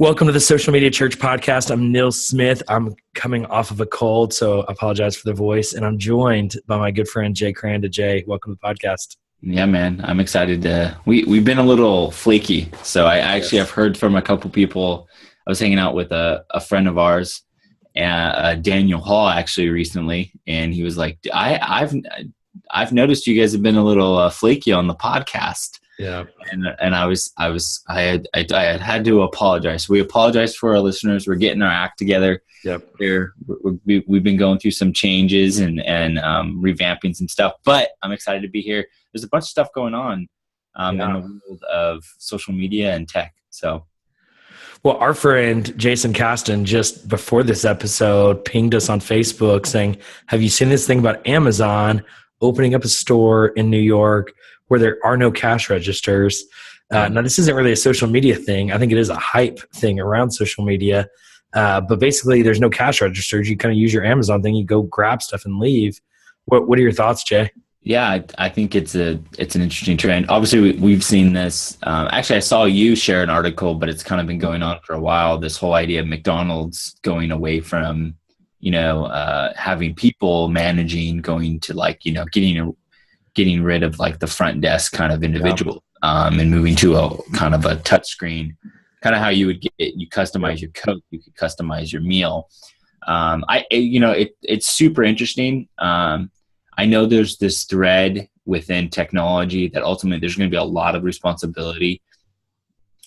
Welcome to the Social Media Church podcast. I'm Neil Smith. I'm coming off of a cold, so I apologize for the voice. And I'm joined by my good friend, Jay Cranda. Jay, welcome to the podcast. Yeah, man. I'm excited. We've been a little flaky. So I actually have heard from a couple people. I was hanging out with a friend of ours, Daniel Hall, actually recently. And he was like, I've noticed you guys have been a little flaky on the podcast. Yeah. And I had to apologize. We apologize for our listeners. We're getting our act together. Yep. We've been going through some changes and revamping some stuff, but I'm excited to be here. There's a bunch of stuff going on in the world of social media and tech. So, well, our friend Jason Caston just before this episode pinged us on Facebook saying, have you seen this thing about Amazon opening up a store in New York where there are no cash registers? Now, this isn't really a social media thing. I think it is a hype thing around social media. But basically, there's no cash registers. You kind of use your Amazon thing. You go grab stuff and leave. What are your thoughts, Jay? Yeah, I think it's an interesting trend. Obviously, we've seen this. Actually, I saw you share an article, but it's kind of been going on for a while. This whole idea of McDonald's going away from, having people managing, going to getting rid of like the front desk kind of individual, and moving to a kind of a touch screen, kind of how you would you customize your Coke, you could customize your meal. It's super interesting. I know there's this thread within technology that ultimately there's going to be a lot of responsibility,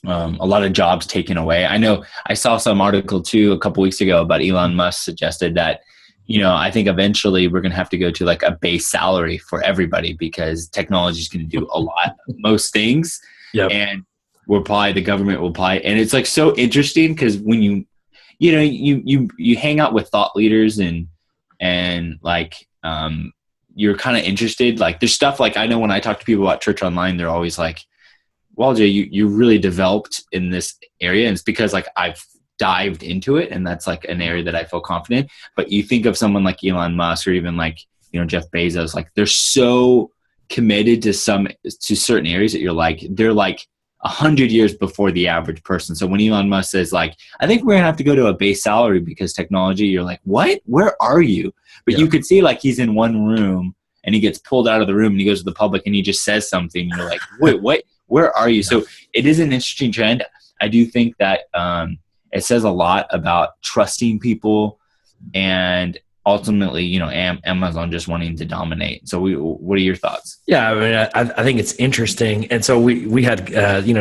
a lot of jobs taken away. I know I saw some article too a couple weeks ago about Elon Musk suggested that, I think eventually we're going to have to go to like a base salary for everybody because technology is going to do a lot, most things. Yep. And the government will apply. And it's like so interesting because when you hang out with thought leaders and like, you're kind of interested, like there's stuff like, I know when I talk to people about church online, they're always like, well, Jay, you really developed in this area. And it's because like I've dived into it and that's like an area that I feel confident. But you think of someone like Elon Musk or even like, Jeff Bezos, like they're so committed to certain areas that they're like 100 years before the average person. So when Elon Musk says like, I think we're gonna have to go to a base salary because technology, you're like, what? Where are you? But you could see like he's in one room and he gets pulled out of the room and he goes to the public and he just says something. And you're like, wait, what? Where are you? So it is an interesting trend. I do think that it says a lot about trusting people and ultimately, Amazon just wanting to dominate. So what are your thoughts? Yeah, I mean, I think it's interesting. And so we had,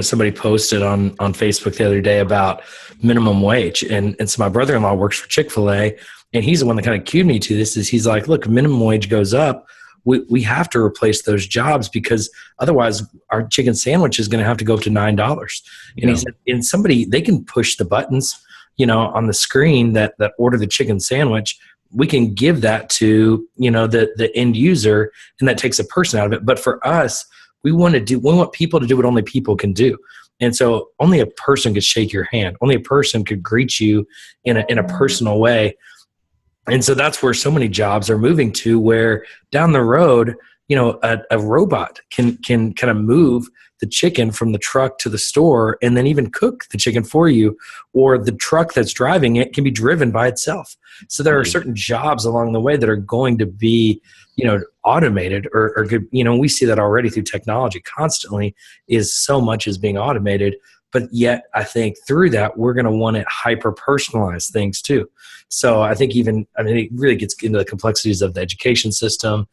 somebody posted on Facebook the other day about minimum wage. And so my brother-in-law works for Chick-fil-A and he's the one that kind of cued me to this is he's like, look, minimum wage goes up. We have to replace those jobs because otherwise our chicken sandwich is going to have to go up to $9. And he said, and they can push the buttons, on the screen that order the chicken sandwich. We can give that to, the end user and that takes a person out of it. But for us, we want people to do what only people can do. And so only a person could shake your hand. Only a person could greet you in a personal way. And so that's where so many jobs are moving to, where down the road, a robot can kind of move the chicken from the truck to the store and then even cook the chicken for you, or the truck that's driving it can be driven by itself. So there are certain jobs along the way that are going to be, automated or good. We see that already through technology constantly is so much is being automated. But yet I think through that, we're going to want to hyper-personalize things too. So I think it really gets into the complexities of the education system,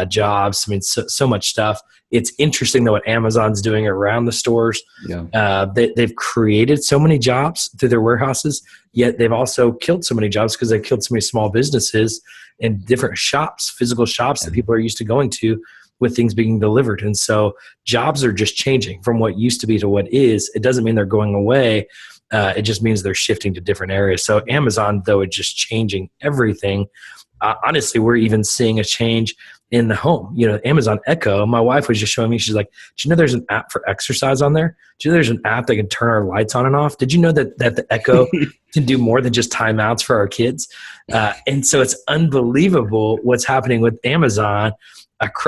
jobs. I mean, so much stuff. It's interesting though what Amazon's doing around the stores. Yeah. They've created so many jobs through their warehouses, yet they've also killed so many jobs because they've killed so many small businesses and different shops, physical shops that people are used to going to with things being delivered. And so jobs are just changing from what used to be to what is. It doesn't mean they're going away. It just means they're shifting to different areas. So Amazon, though, is just changing everything. Honestly, we're even seeing a change in the home. Amazon Echo, my wife was just showing me, she's like, do you know there's an app for exercise on there? Do you know there's an app that can turn our lights on and off? Did you know that the Echo can do more than just timeouts for our kids? And so it's unbelievable what's happening with Amazon.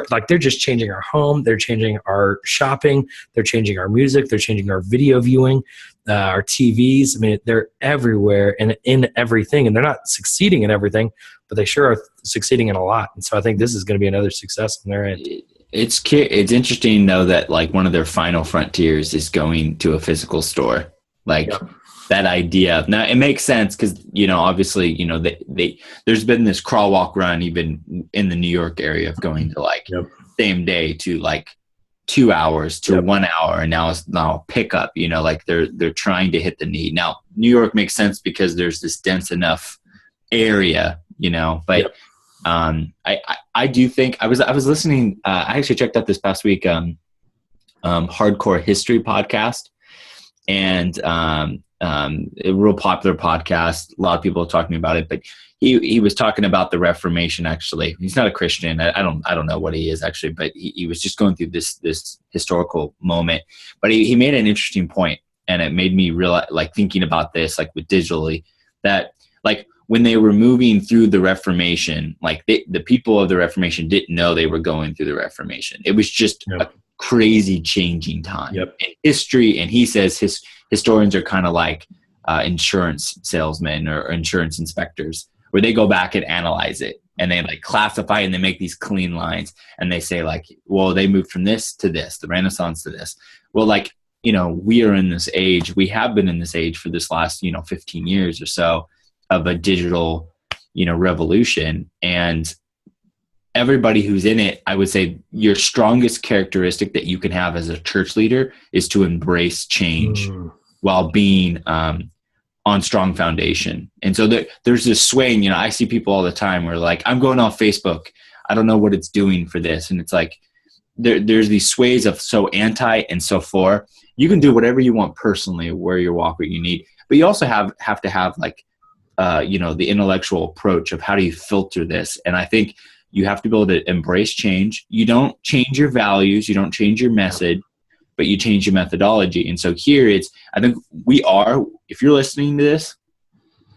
like they're just changing our home. They're changing our shopping. They're changing our music. They're changing our video viewing, our TVs. I mean, they're everywhere and in everything, and they're not succeeding in everything, but they sure are succeeding in a lot. And so I think this is going to be another success on their end. It's interesting though that like one of their final frontiers is going to a physical store. Like that idea. Now it makes sense because, you know, obviously, you know, there's been this crawl, walk, run even in the New York area of going to like same day to like 2 hours to 1 hour. And now it's pickup, you know, like they're trying to hit the need. Now, New York makes sense because there's this dense enough area, you know, but I do think I was listening, I actually checked out this past week, Hardcore History podcast, and a real popular podcast. A lot of people are talking about it, but he was talking about the Reformation. Actually, he's not a Christian. I don't know what he is actually, but he was just going through this historical moment. But he made an interesting point, and it made me realize, like thinking about this, like with digitally, that like when they were moving through the Reformation, like the people of the Reformation didn't know they were going through the Reformation. It was just a crazy changing time in history. And he says historians are kind of like insurance salesmen or insurance inspectors, where they go back and analyze it and they like classify and they make these clean lines and they say like, well, they moved from this to this, the Renaissance to this. Well, like, you know, we are in this age, we have been in this age for this last, 15 years or so of a digital, revolution. And everybody who's in it, I would say your strongest characteristic that you can have as a church leader is to embrace change while being on strong foundation. And so there's this swaying, I see people all the time where like, I'm going off Facebook. I don't know what it's doing for this. And it's like, there's these sways of so anti and so for. You can do whatever you want personally, where you walk, what you need, but you also have to have like, the intellectual approach of how do you filter this. And I think you have to be able to embrace change. You don't change your values. You don't change your message, but you change your methodology. And so here I think if you're listening to this,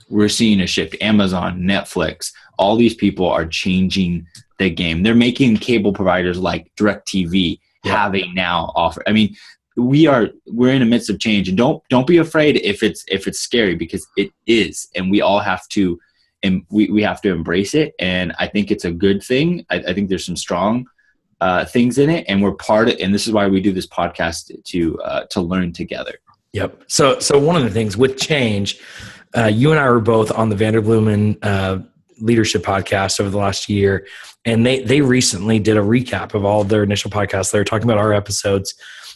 we're seeing a shift. Amazon, Netflix, all these people are changing the game. They're making cable providers like DirecTV have a now offer. I mean, we're in the midst of change, and don't be afraid if it's scary, because it is, and we all have to, and we have to embrace it. And I think it's a good thing. I think there's some strong things in it, and we're part of, and this is why we do this podcast to learn together. Yep. So one of the things with change, you and I were both on the Vanderbloemen leadership podcast over the last year, and they recently did a recap of all of their initial podcasts. They were talking about our episodes.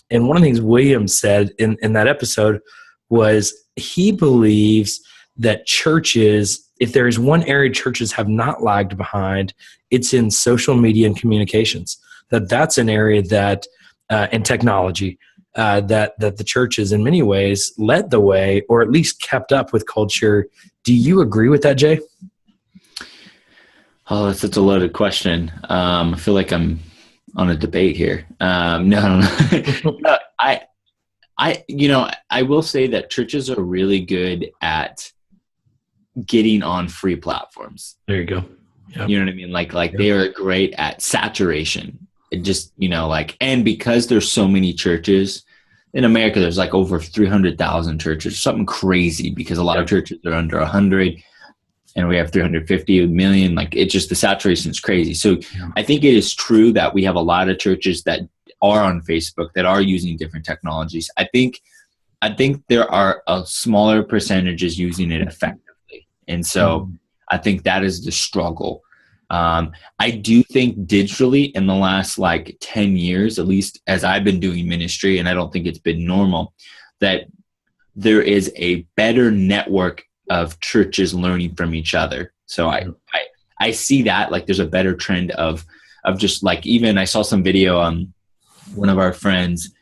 And one of the things William said in that episode was he believes that churches, if there is one area churches have not lagged behind, it's in social media and communications. That's an area that, and technology, that the churches in many ways led the way, or at least kept up with culture. Do you agree with that, Jay? Oh, that's such a loaded question. I feel like I'm on a debate here. No. I will say that churches are really good at getting on free platforms. There you go. Yep. You know what I mean? Like they are great at saturation. It just, and because there's so many churches in America, there's like over 300,000 churches, something crazy, because a lot of churches are under 100. And we have 350 million. Like, it's just, the saturation is crazy. So I think it is true that we have a lot of churches that are on Facebook, that are using different technologies. I think there are a smaller percentages using it effectively. And so I think that is the struggle. I do think digitally in the last 10 years, at least as I've been doing ministry, and I don't think it's been normal, that there is a better network of churches learning from each other. So I see that, there's a better trend of just even I saw some video one of our friends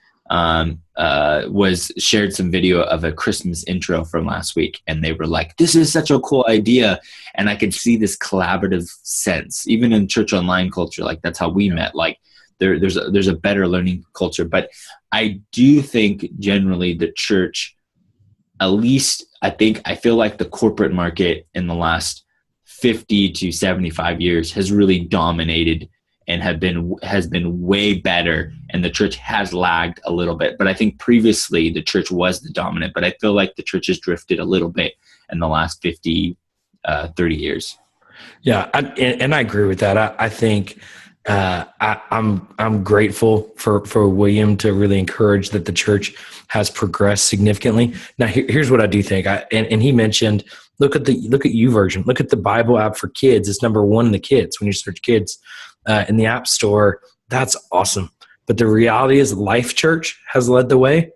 shared some video of a Christmas intro from last week, and they were like, this is such a cool idea. And I could see this collaborative sense, even in church online culture, that's how we met. There's a better learning culture. But I do think generally the church, at least I feel like the corporate market in the last 50 to 75 years has really dominated and has been way better, and the church has lagged a little bit. But I think previously the church was the dominant, but I feel like the church has drifted a little bit in the last 50, 30 years. Yeah, and I agree with that. I think I'm grateful for William to really encourage that the church has progressed significantly. Now, here's what I do think. And he mentioned, look at YouVersion, look at the Bible app for kids. It's number one in the kids when you search kids in the App Store. That's awesome. But the reality is, Life Church has led the way.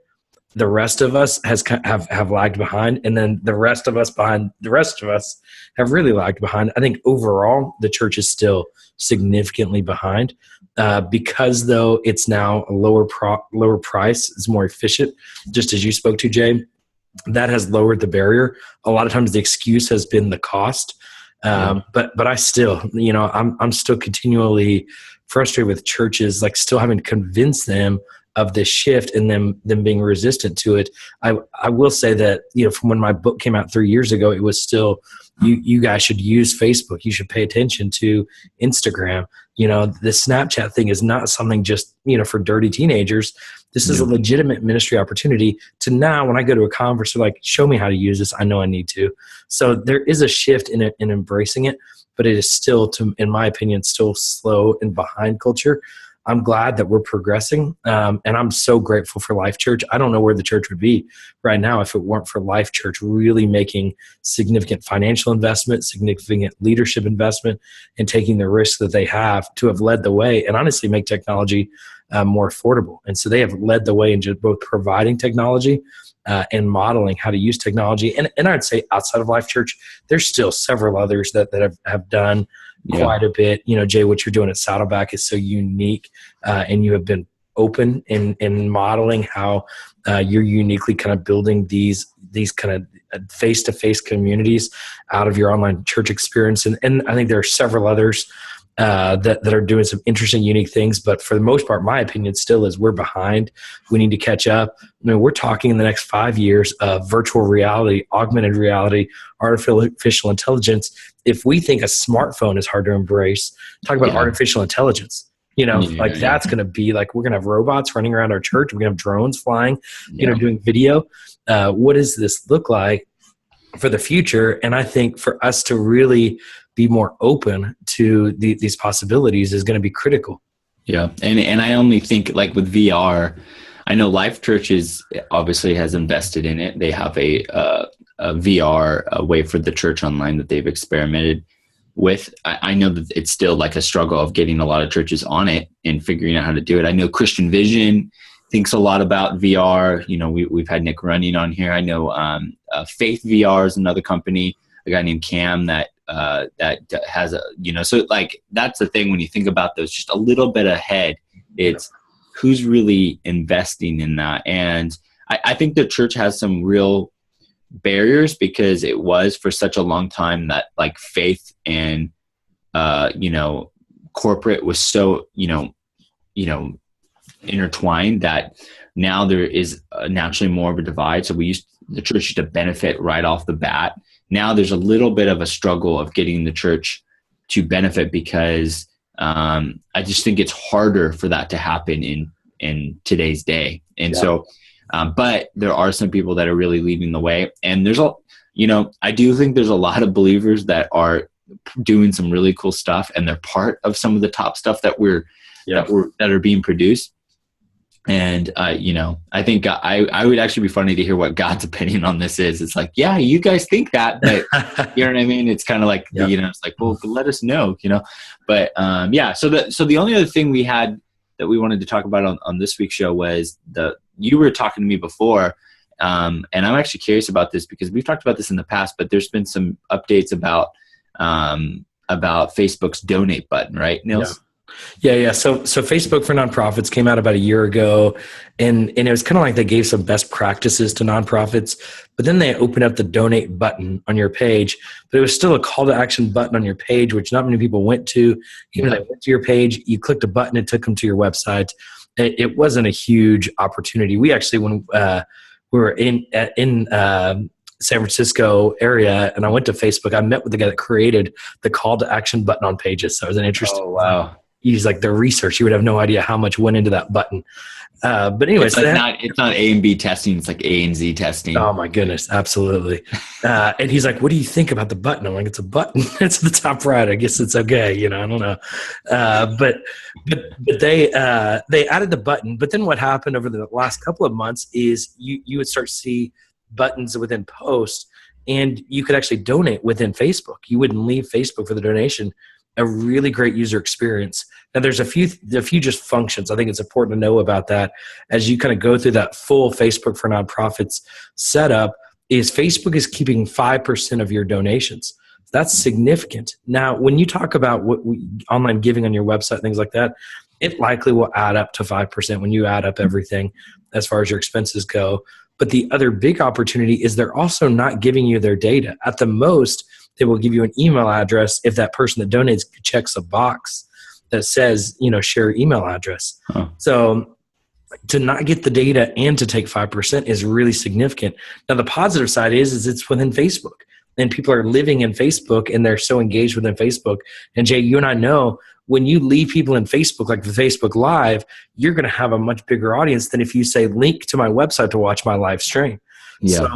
The rest of us have lagged behind, and then the rest of us have really lagged behind. I think overall the church is still significantly behind because though it's now a lower price, it's more efficient. Just as you spoke to, Jay, that has lowered the barrier. A lot of times the excuse has been the cost, but I still, I'm still continually frustrated with churches, like still having to convince them of this shift and them being resistant to it. I will say that, from when my book came out 3 years ago, it was still, you guys should use Facebook. You should pay attention to Instagram. The Snapchat thing is not something just, for dirty teenagers. This is a legitimate ministry opportunity to now, when I go to a conference, they're like, show me how to use this. I know I need to. So there is a shift in embracing it, but it is still, in my opinion, still slow and behind culture. I'm glad that we're progressing, and I'm so grateful for Life Church. I don't know where the church would be right now if it weren't for Life Church really making significant financial investment, significant leadership investment, and taking the risk that they have to have led the way and honestly make technology more affordable. And so they have led the way in just both providing technology and modeling how to use technology. And I'd say outside of Life Church, there's still several others that have done quite a bit. Jay, what you're doing at Saddleback is so unique, and you have been open in modeling how you're uniquely kind of building these kind of face-to-face communities out of your online church experience. And I think there are several others that are doing some interesting, unique things. But for the most part, my opinion still is we're behind. We need to catch up. We're talking in the next 5 years of virtual reality, augmented reality, artificial intelligence. If we think a smartphone is hard to embrace, talk about artificial intelligence. That's going to be like, we're going to have robots running around our church. We're going to have drones flying, doing video. What does this look like for the future? And I think for us to really be more open to these possibilities is going to be critical. Yeah. And I only think, like, with VR, I know Life Churches obviously has invested in it. They have a VR way for the church online that they've experimented with. I know that it's still like a struggle of getting a lot of churches on it and figuring out how to do it. I know Christian Vision thinks a lot about VR. We've had Nick Running on here. I know Faith VR is another company, a guy named Cam that has so like, that's the thing when you think about those just a little bit ahead, it's who's really investing in that. And I think the church has some real barriers because it was for such a long time that, like, faith and corporate was so intertwined that now there is naturally more of a divide. So the church used to benefit right off the bat. Now there's a little bit of a struggle of getting the church to benefit because I just think it's harder for that to happen in today's day. And so, but there are some people that are really leading the way. And I do think there's a lot of believers that are doing some really cool stuff, and they're part of some of the top stuff that are being produced. And, I think I would actually be funny to hear what God's opinion on this is. It's like, yeah, you guys think that, but you know what I mean? It's kind of like, it's like, well, let us know, but, So the only other thing we had that we wanted to talk about on this week's show was you were talking to me before, and I'm actually curious about this because we've talked about this in the past, but there's been some updates about Facebook's donate button, right, Nils? Yeah. So Facebook for Nonprofits came out about a year ago, and it was kind of like they gave some best practices to nonprofits, but then they opened up the donate button on your page, but it was still a call to action button on your page, which not many people went to. Even if they went to your page, you clicked a button, it took them to your website. It wasn't a huge opportunity. We actually, when we were in San Francisco area, and I went to Facebook, I met with the guy that created the call to action button on pages. So it was an interesting. Oh, wow. he's like, the research, you would have no idea how much went into that button. But anyways, it's not A and B testing. It's like A and Z testing. Oh my goodness. Absolutely. And he's like, what do you think about the button? I'm like, it's a button. It's the top right. I guess it's okay. I don't know. But they added the button, but then what happened over the last couple of months is you would start to see buttons within posts, and you could actually donate within Facebook. You wouldn't leave Facebook for the donation. A really great user experience. Now there's a few just functions. I think it's important to know about that as you kind of go through that full Facebook for Nonprofits setup. Is Facebook is keeping 5% of your donations. That's significant. Now, when you talk about online giving on your website, things like that, it likely will add up to 5% when you add up everything as far as your expenses go. But the other big opportunity is they're also not giving you their data. At the most, they will give you an email address if that person that donates checks a box that says, share email address. Huh. So to not get the data and to take 5% is really significant. Now, the positive side is it's within Facebook, and people are living in Facebook, and they're so engaged within Facebook. And Jay, you and I know when you leave people in Facebook, like the Facebook Live, you're going to have a much bigger audience than if you say, link to my website to watch my live stream. Yeah.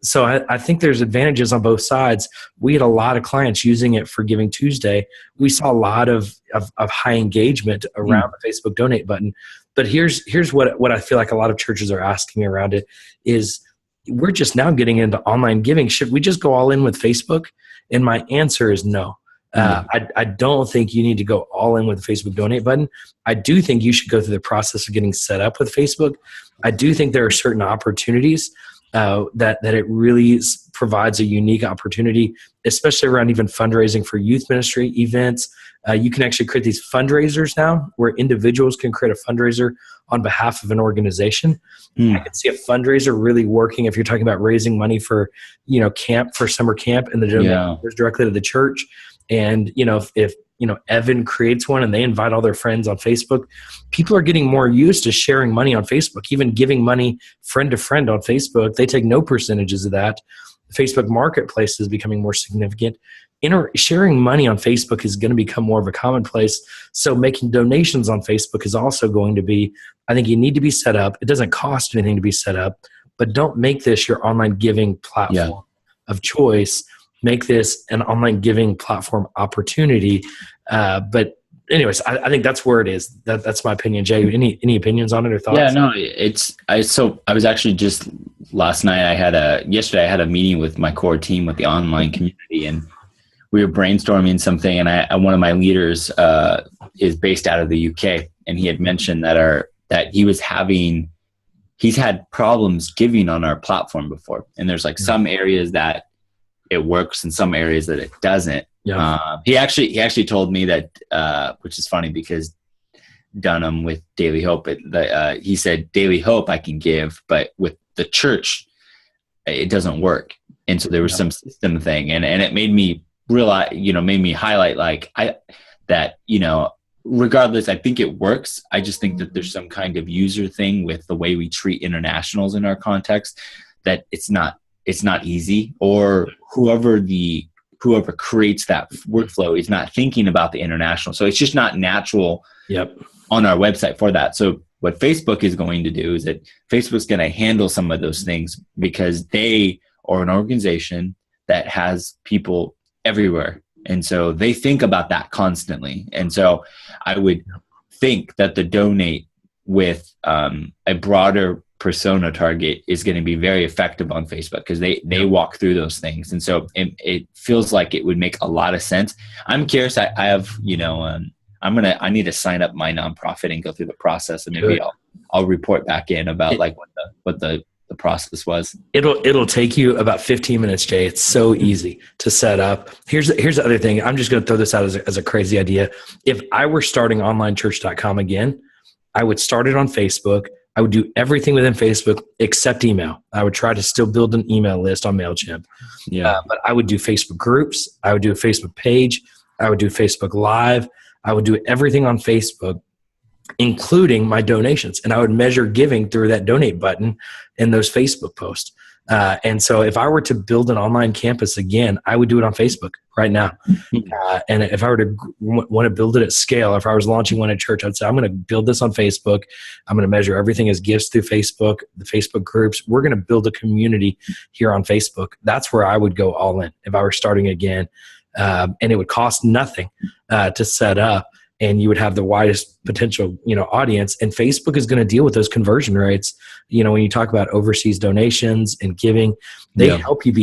So I think there's advantages on both sides. We had a lot of clients using it for Giving Tuesday. We saw a lot of high engagement around the Facebook donate button. But here's what I feel like a lot of churches are asking around it is, we're just now getting into online giving. Should we just go all in with Facebook? And my answer is no. I don't think you need to go all in with the Facebook donate button. I do think you should go through the process of getting set up with Facebook. I do think there are certain opportunities that it really provides a unique opportunity, especially around even fundraising for youth ministry events. You can actually create these fundraisers now where individuals can create a fundraiser on behalf of an organization. I can see a fundraiser really working if you're talking about raising money for, summer camp, and the donation goes directly to the church. And, if Evan creates one and they invite all their friends on Facebook, people are getting more used to sharing money on Facebook, even giving money friend to friend on Facebook. They take no percentages of that. The Facebook Marketplace is becoming more significant. Sharing money on Facebook is going to become more of a commonplace. So making donations on Facebook is also going to be, I think you need to be set up. It doesn't cost anything to be set up, but don't make this your online giving platform of choice. Make this an online giving platform opportunity. But anyways, I think that's where it is. That's my opinion. Jay, any opinions on it or thoughts? Yeah, no, I was actually just last night, yesterday I had a meeting with my core team with the online community, and we were brainstorming something, and one of my leaders is based out of the UK, and he had mentioned that he's had problems giving on our platform before. And there's like some areas that it works and some areas that it doesn't. Yeah. He actually told me that, which is funny because Dunham with Daily Hope, he said Daily Hope I can give, but with the church, it doesn't work. And so there was some system thing, and it made me realize, made me highlight regardless, I think it works. I just think that there's some kind of user thing with the way we treat internationals in our context, that it's not easy, or whoever creates that workflow is not thinking about the international. So it's just not natural on our website for that. So what Facebook is going to do is that Facebook's going to handle some of those things, because they are an organization that has people everywhere. And so they think about that constantly. And so I would think that the donate with a broader persona target is going to be very effective on Facebook, because they walk through those things. And so it feels like it would make a lot of sense. I'm curious. I have, I need to sign up my nonprofit and go through the process, and maybe I'll report back in about what the process was. It'll take you about 15 minutes, Jay. It's so easy to set up. Here's the other thing. I'm just going to throw this out as a crazy idea. If I were starting onlinechurch.com again, I would start it on Facebook. I would do everything within Facebook except email. I would try to still build an email list on MailChimp. But I would do Facebook groups. I would do a Facebook page. I would do Facebook Live. I would do everything on Facebook. including my donations. And I would measure giving through that donate button in those Facebook posts. And so if I were to build an online campus again, I would do it on Facebook right now. And if I were to want to build it at scale, if I was launching one at church, I'd say, I'm going to build this on Facebook. I'm going to measure everything as gifts through Facebook, the Facebook groups. We're going to build a community here on Facebook. That's where I would go all in if I were starting again. And it would cost nothing to set up. And you would have the widest potential, audience. And Facebook is going to deal with those conversion rates. When you talk about overseas donations and giving, they help you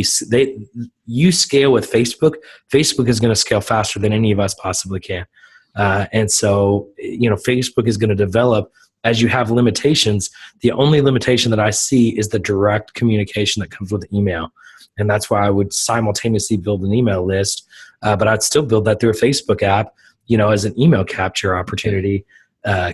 you scale with Facebook. Facebook is going to scale faster than any of us possibly can. And so, Facebook is going to develop as you have limitations. The only limitation that I see is the direct communication that comes with email. And that's why I would simultaneously build an email list, but I'd still build that through a Facebook app, as an email capture opportunity,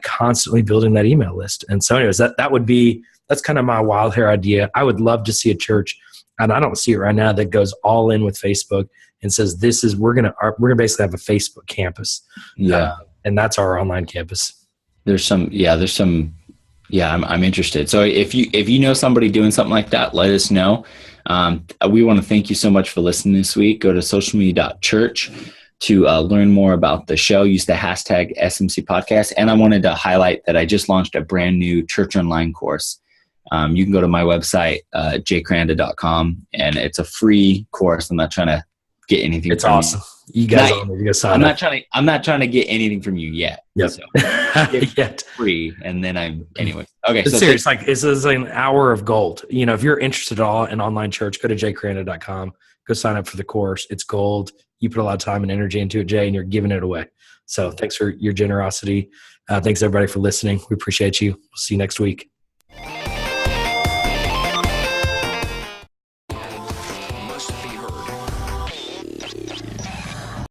constantly building that email list. And so anyways, that's kind of my wild hair idea. I would love to see a church, and I don't see it right now, that goes all in with Facebook and says, we're going to basically have a Facebook campus. Yeah. And that's our online campus. I'm interested. So if you know somebody doing something like that, let us know. We want to thank you so much for listening this week. Go to socialmedia.church to learn more about the show. Use the hashtag SMC podcast. And I wanted to highlight that I just launched a brand new church online course. You can go to my website, jkranda.com, and it's a free course. I'm not trying to get anything. It's awesome. You guys all need to go sign up. I'm not trying to get anything from you yet. Yep. So yet. Free. And then anyway. Okay. It's serious. This is an hour of gold. If you're interested at all in online church, go to jkranda.com. Go sign up for the course. It's gold. You put a lot of time and energy into it, Jay, and you're giving it away. So thanks for your generosity. Thanks everybody for listening. We appreciate you. We'll see you next week.